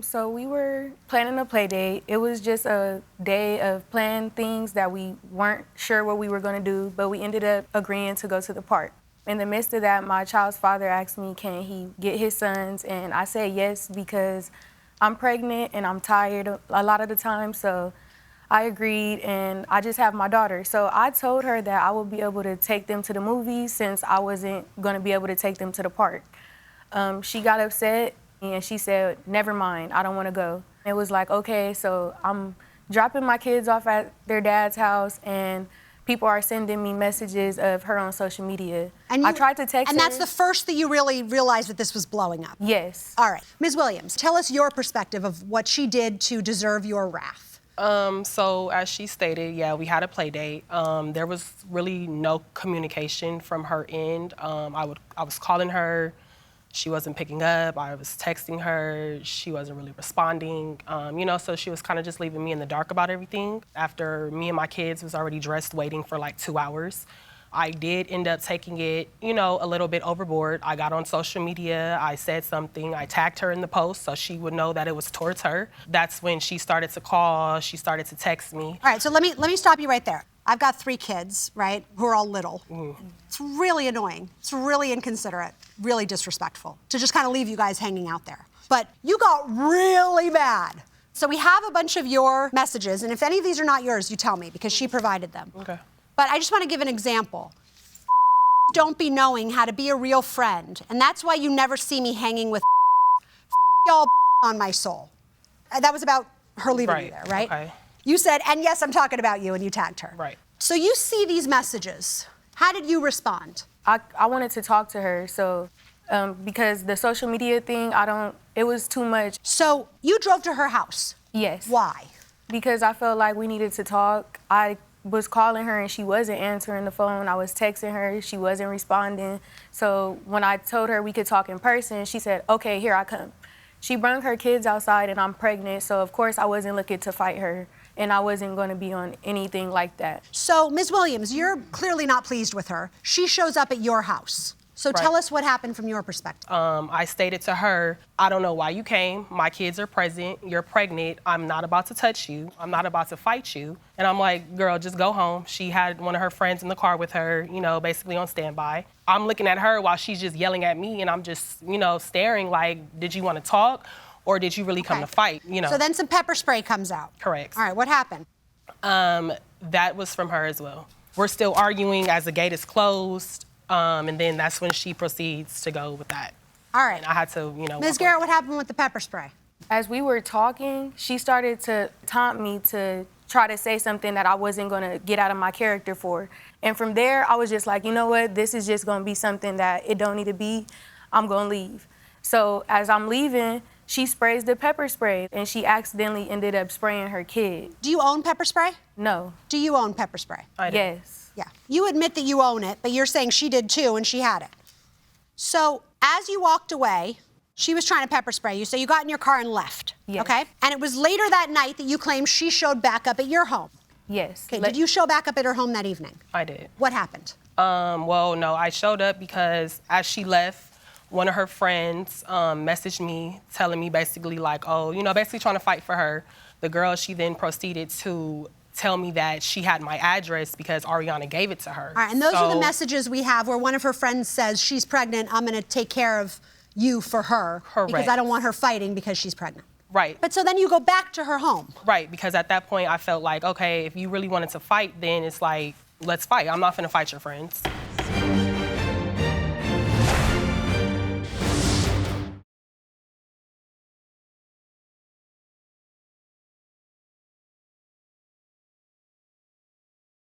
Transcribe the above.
So we were planning a play date. It was just a day of planning things that we weren't sure what we were going to do, but we ended up agreeing to go to the park. In the midst of that, my child's father asked me, can he get his sons? And I said yes because I'm pregnant and I'm tired a lot of the time. So I agreed, and I just have my daughter. So I told her that I would be able to take them to the movies since I wasn't going to be able to take them to the park. She got upset, and she said, never mind, I don't want to go. It was like, okay, so I'm dropping my kids off at their dad's house, and people are sending me messages of her on social media. I tried to text her. And that's the first that you really realized that this was blowing up? Yes. All right. Ms. Williams, tell us your perspective of what she did to deserve your wrath. So as she stated, yeah, we had a play date. There was really no communication from her end. I was calling her. She wasn't picking up. I was texting her. She wasn't really responding. So she was kind of just leaving me in the dark about everything. After me and my kids was already dressed waiting for like 2 hours, I did end up taking it, a little bit overboard. I got on social media. I said something. I tagged her in the post so she would know that it was towards her. That's when she started to call. She started to text me. All right, so let me stop you right there. I've got 3 kids, right, who are all little. It's really annoying. It's really inconsiderate, really disrespectful to just kind of leave you guys hanging out there. But you got really mad. So we have a bunch of your messages, and if any of these are not yours, you tell me because she provided them. Okay. But I just want to give an example. Don't be knowing how to be a real friend, and that's why you never see me hanging with y'all on my soul. That was about her leaving you there, right? Okay. You said, and yes, I'm talking about you, and you tagged her. Right. So you see these messages. How did you respond? I wanted to talk to her, so because the social media thing, it was too much. So you drove to her house? Yes. Why? Because I felt like we needed to talk. I was calling her and she wasn't answering the phone. I was texting her, she wasn't responding. So when I told her we could talk in person, she said, okay, here I come. She brought her kids outside and I'm pregnant, so of course I wasn't looking to fight her. And I wasn't going to be on anything like that. So, Ms. Williams, you're clearly not pleased with her. She shows up at your house. So tell us what happened from your perspective. I stated to her, I don't know why you came. My kids are present. You're pregnant. I'm not about to touch you. I'm not about to fight you. And I'm like, girl, just go home. She had one of her friends in the car with her, basically on standby. I'm looking at her while she's just yelling at me, and I'm just, staring like, did you want to talk? Or did you really come to fight, So then some pepper spray comes out. Correct. All right, what happened? That was from her as well. We're still arguing as the gate is closed, and then that's when she proceeds to go with that. All right. And I had to, Ms. Garrett, what happened with the pepper spray? As we were talking, she started to taunt me to try to say something that I wasn't going to get out of my character for. And from there, I was just like, you know what? This is just going to be something that it don't need to be. I'm going to leave. So as I'm leaving, she sprays the pepper spray, and she accidentally ended up spraying her kid. Do you own pepper spray? No. Do you own pepper spray? I do. Yes. Yeah. You admit that you own it, but you're saying she did too, and she had it. So as you walked away, she was trying to pepper spray you, so you got in your car and left. Yes. Okay? And it was later that night that you claimed she showed back up at your home. Yes. Okay, did you show back up at her home that evening? I did. What happened? Well, no, I showed up because as she left, one of her friends messaged me telling me basically like, basically trying to fight for her. The girl, she then proceeded to tell me that she had my address because Ariana gave it to her. All right, and those are the messages we have where one of her friends says, she's pregnant, I'm gonna take care of you for her. Correct. Because I don't want her fighting because she's pregnant. Right. But so then you go back to her home. Right, because at that point I felt like, okay, if you really wanted to fight, then it's like, let's fight. I'm not finna fight your friends.